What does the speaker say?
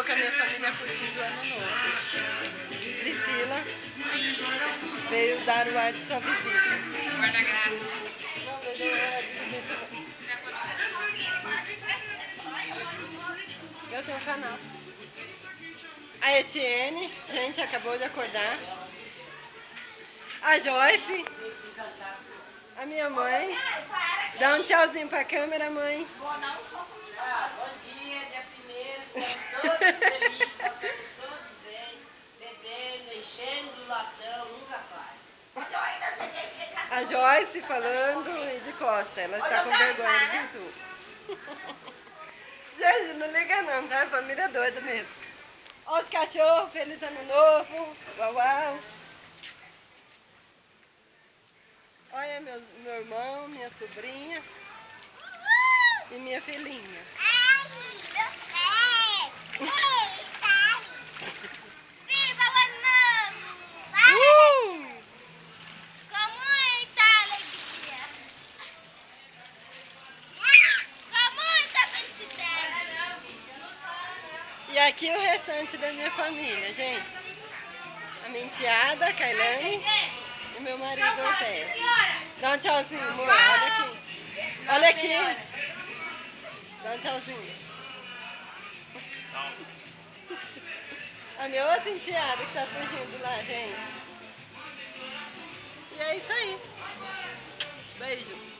com a minha família curtindo o ano novo. Priscila veio dar o ar de sua visita. Guarda graça. Não, veio dar o ar de visita. Eu tenho um canal. A Etienne, gente, acabou de acordar. A Joyce. A minha mãe. Dá um tchauzinho pra câmera, mãe. Bom dia, dia 1º, estamos todos felizes, estamos todos bem, bebendo, enchendo o latão, nunca para. A Joyce falando e de costa, ela está com vergonha do Vitu. Gente, não liga não, tá? A família é doida mesmo. Olha os cachorros, feliz ano novo, uau uau. Olha meu irmão, minha sobrinha e minha filhinha. E aqui o restante da minha família, gente. A minha enteada, a Kailane, e meu marido, o Té. Dá um tchauzinho, amor. Olha aqui. Olha aqui. Dá um tchauzinho. A minha outra enteada que tá fugindo lá, gente. E é isso aí. Beijo.